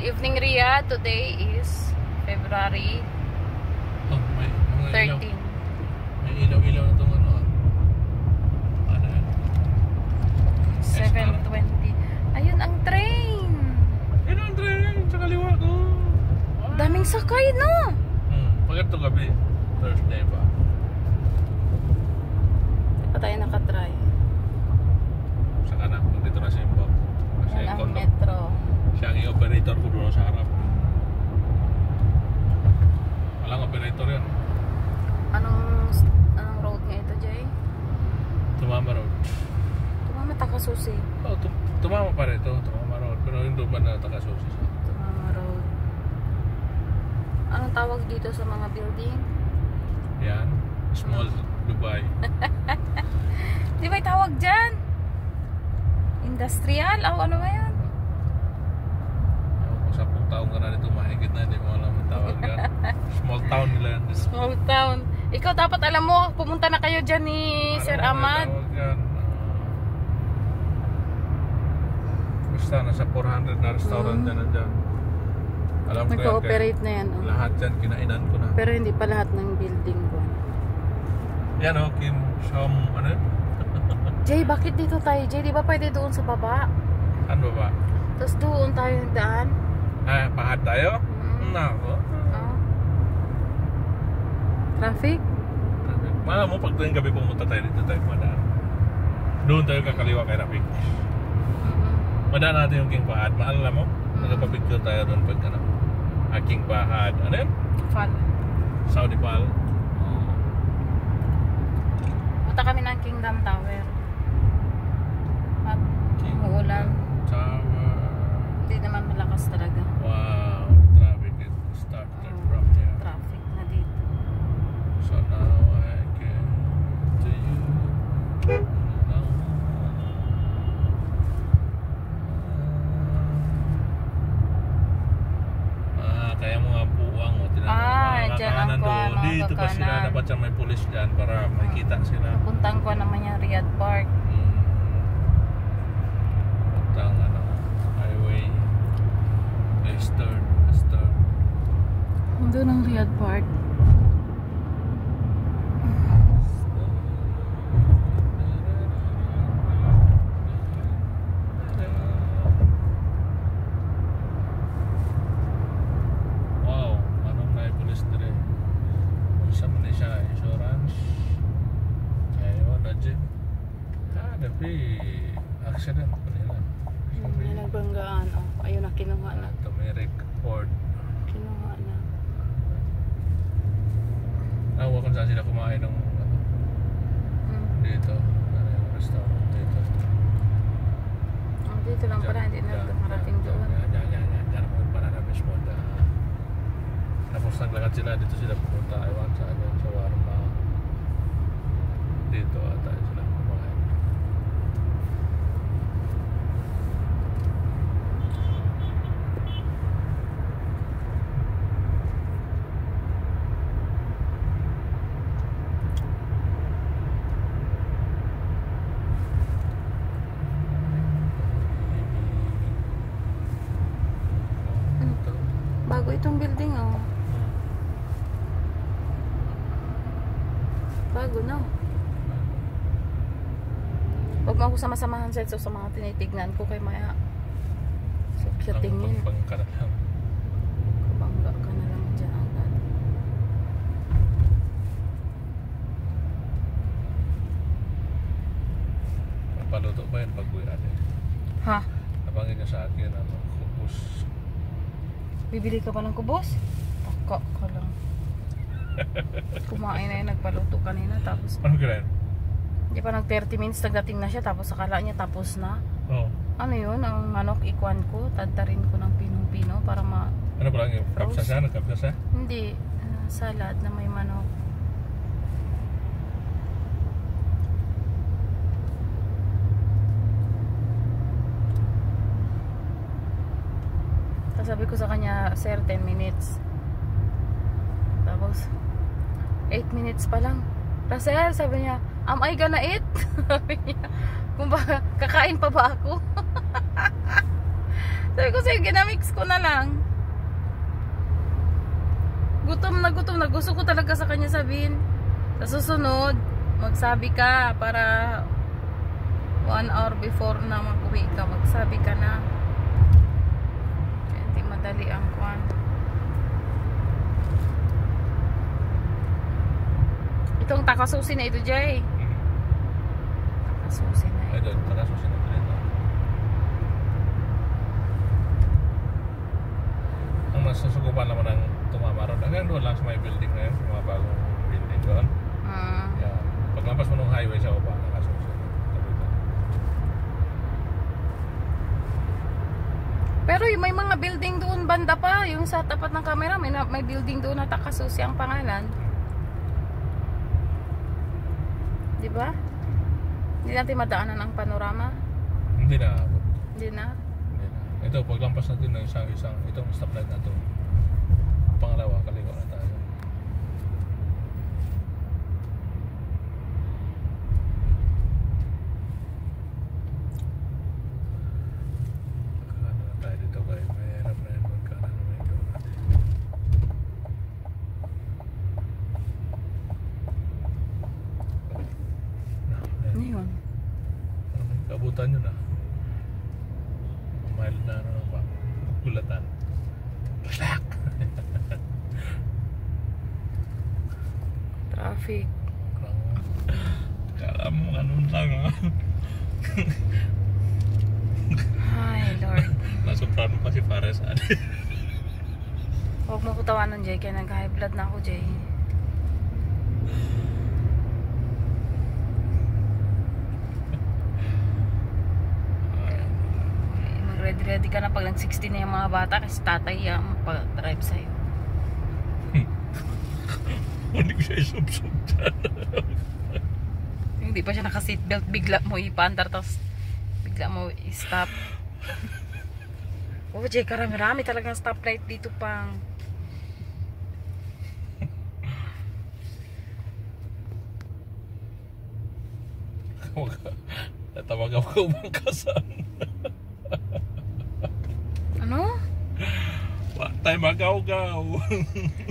evening, Ria. Today is February Oh, may mga 13. ilaw. May ilaw-ilaw na itong ano. Ano yan? 7:20. Ayun ang train. Ayun ang train sa kaliwa ko. Daming sakay, no? Pag ito gabi, Thursday pa. Di pa tayo nakatry. Sa kanan, dito na si Bob. Kasi Yan ang kondo. metro. Siya ang operator ko doon sa harap. Walang operator yan. Anong road nga ito, Jay? Tumama Road. Tumama Takasusi. Oh, tumama pa rin ito. Tumama Road. Pero hindi ba na takasusi siya? Tumama Road. Anong tawag dito sa mga building? Yan. Small Dubai. Di ba tawag dyan? Industrial? O ano ba yan? Kung 10 taong ka na dito, mahigit na. Hindi mo alam ang tawag yan. Small town nila yan. Small town. Ikaw dapat alam mo, pumunta na kayo dyan ni Sir Ahmad. Tawag yan. Basta nasa 400 na restaurant dyan na dyan. Alam ko yan. Nag-ooperate na yan. Oh. Lahat dyan, kinainan ko na. Pero hindi pa lahat ng building ko. Yan o, Kim Shom, ano yun? Jay, bakit dito tayo? Jay, di ba pwede doon sa baba? Ano ba? Tapos doon tayo daan. Ah, pahad tayo? Nako. Oh. Traffic? Malam mo, pag tuwing gabi pumunta tayo dito tayo madaan. Doon tayo kakaliwa kay Rafik. Madaan natin yung King Pahad. Maalala mo? Nagpapicture tayo doon pag ano. King Pahad. Ano yun? Fal. Saudi Pal. Punta kami ng Kingdom Tower. At umuulan. Tower. Hindi naman malakas talaga. Wow, the traffic is started from here. Traffic na dito. So now I get to you. Kaya mga buwang o dyan ang kuwan, dito pa sila, dapat siya may pulis dyan para makita sila. Puntang ko naman yung Riyadh Park. Puntang ano, highway Western. Doon ang Riyadh Park. Accident pa nila. May nagbanggaan. Oh, ayun na, kinuha na. Turmeric Ford. Kinuha na. Nawa kung saan sila kumain ng ano, dito. Ano yung restaurant dito. Oh, dito lang pala, hindi na marating doon. Diyan ako para na mismo. Tapos naglakad sila, dito sila pupunta. Ewan sa ano, sa Warma. Dito ata sila kumain. Bago itong building, oh. Bago, no? Huwag mo ako sama-samahan sa mga tinitignan ko kay Maya. So, siya tingin. Bangka na lang. Kabangga ka na lang dyan agad. Paluto ba yun pag-uwi natin? Ha? Nabangin niya sa akin, ano, kupos. Bibili ka pa ng kubos? Taka ka lang. Kumain na yun, nagpaluto kanina. Tapos, Ano kaya? hindi pa nag 30 minutes nagdating na siya. Tapos akala niya tapos na. Oo. Ano yun? Ang manok ikuan ko. Tadtarin ko ng pinong-pino para ma... Ano ba lang yung kapsa siya? Nagkapsa siya? Hindi. Salad na may manok. Tapos sabi ko sa kanya, sir, 10 minutes. Tapos, 8 minutes pa lang. Russell, sabi niya, am I gonna eat? Sabi niya, kung ba, kakain pa ba ako? Sabi ko sa'yo, ginamix ko na lang. Gutom na. Gusto ko talaga sa kanya sabihin. Sa susunod, magsabi ka para 1 hour before na mag-uwi ka. Magsabi ka na. Kaya hindi madali ang kwan. Itong takasusi na ito, Jay. Takasusi na Ay, ito. doon, takasusi na ito. Ang nasusukupan naman ng tumama ron. Hanggang doon lang sa may building na yun, yung mga bagong building doon. Yeah. Paglampas mo ng highway sa baba, nakasusi. Pero may mga building doon banda pa. Yung sa tapat ng camera, may building doon na takasusi ang pangalan. Di ba? Hindi natin madaanan ang panorama. Hindi na abot. Hindi na. Ito, paglampas natin ng isang itong stoplight na ito. Pangalawa, kaliwa na tayo. Ano na tayo dito guys? Mahirap na yun magkanan na ito natin. Ano yun? Kabutan nyo na. Mild na ano ba? Kulatan. Black! Traffic. Kala mo ganun lang ha? Ay, Lord. Nasuprano pa si Fares ate. Huwag mo ko tawanan, Jay. Kaya nag-high blood na ako, Jay. Mag-ready ka na pag nag-16 na yung mga bata kasi tatay yung pag-drive sa'yo. Hindi ko siya isubsub dyan. Hindi pa siya naka-seatbelt, bigla mo ipandar, tapos bigla mo i-stop. Oh, Jay, karami-rami talagang stoplight dito pang. Natawag ako bangkasan. Ano? Wala tayo magaw-gaw.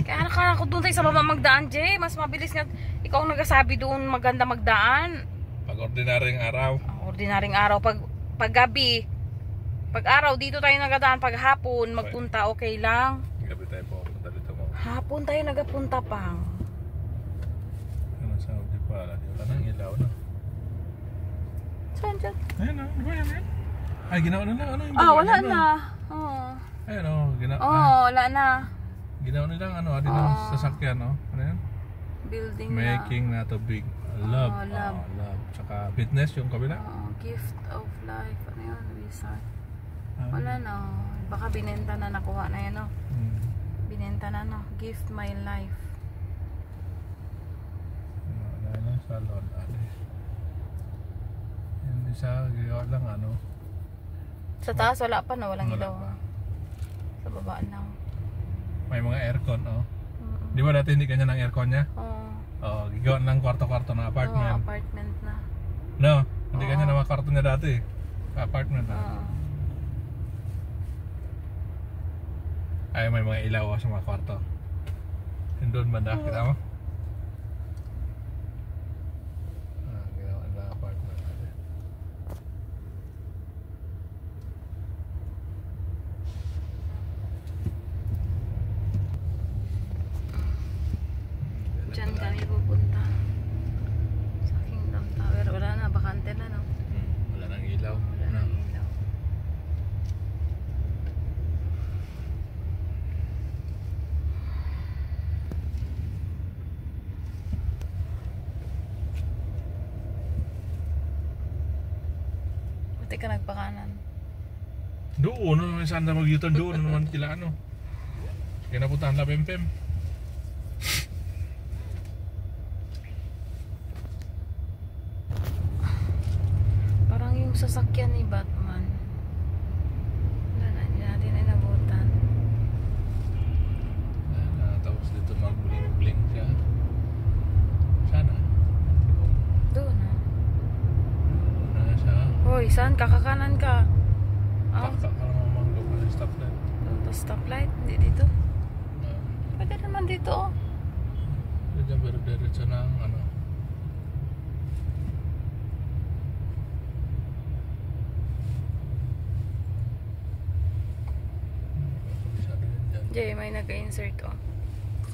Kaya nakala ko doon tayo sa baba magdaan, Jay. Mas mabilis nga. Ikaw ang nagsasabi doon maganda magdaan. Pag ordinaryong araw. Ang ordinaryong araw. Pag gabi. Pag araw, dito tayo nagadaan. Pag hapon, magpunta, okay lang. Gabi tayo po. Punta dito mo. Hapon tayo nagapunta pang. Ano sa Saudi pala? Di wala nang ilaw na. Saan dyan? Ayun na. Di ba yan? Ay, ginawa na lang. Ano yung Wala na. Oo. Ayun o. Wala na. Ginawa nilang ano. Adi ng sasakyan o. Ano yan? Building Making na. na to big. Love. Love. Love. Tsaka fitness yung kabila. Gift of life. Ano yun? Resort. Wala na. Baka binenta na, nakuha na yan o. Binenta na no. Gift my life. Wala na salon. Yung isa, gagawa lang ano. Sa taas wala pa no. Walang Wala ilaw. pa. Sa baba lang. May mga aircon oh. Di ba dati hindi kanya ng aircon niya? Oo. Oo, gagawa ng kwarto-kwarto na apartment. Apartment na. No, hindi kanya ng mga kwarto niya dati. Apartment na. Ay, may mga ilaw sa mga kwarto. Yung doon banda, kita mo? Ginawa na apartment natin. Diyan kami pupunta. Sa Kingdom Tower. Wala na, bakante na no. Wala nang ilaw. Wala na ilaw. Buti ka nagpakanan. Doon naman saan na mag-U-turn doon naman kila ano. Kaya napuntahan la Pempem. Parang yung sasakyan ni Batman. Wala na, hindi natin inabutan. Tapos dito mag-bling-bling siya. Sana. Doon ha. Doon na siya. Hoy, saan? Kakakanan ka. Ah, Taka ka lang mamang lupa. stoplight. Doon pa stoplight, hindi dito. Pwede naman dito oh. Diyan pero diretso ng ano. Kabisado yun dyan. Jay, may nag-insert oh.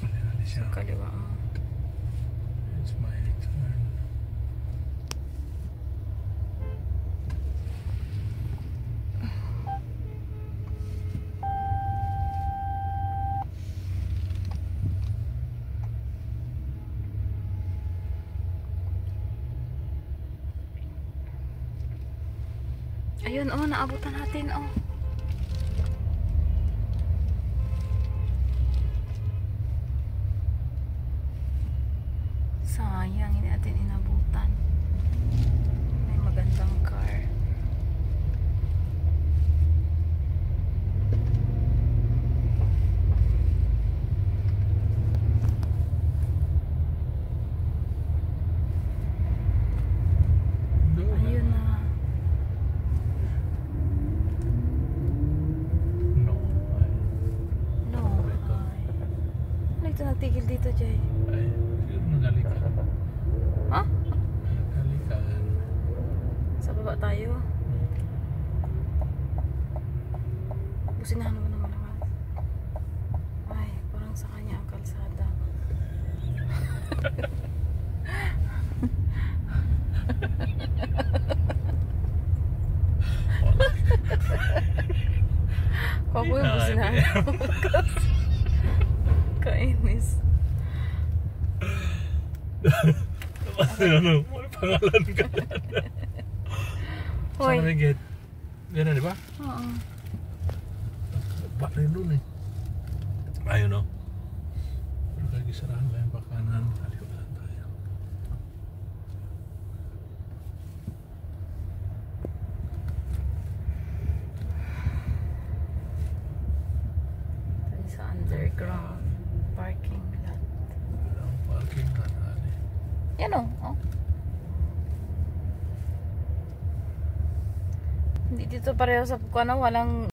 Kaliwa na siya. Sa kaliwa mo. It's my turn. Ayun oh, naabutan natin oh. Sayang, hindi natin inabutan. May magandang car. Doon. Ayun na. No. Ay. No. Ay. Ano ito nagtigil dito, Jay? Ay. Siguro nagalikan. Ha? Nagalikan. Sa baba tayo. Businahan mo naman naman. Ay, parang sa kanya ang kalsada. Kako yung businahan. Kainis. Ano? May pangalan ka. Hoy. Sana may gate. Yan na, di ba? Oo. Ba rin doon eh. Ayun no. Pero kaya gisarahan ba yung pakanan? Kaliwa lang tayo. Ito sa underground parking lot. Walang parking na nali. Yan o. Oh. Hindi dito pareho sa Pukana. Walang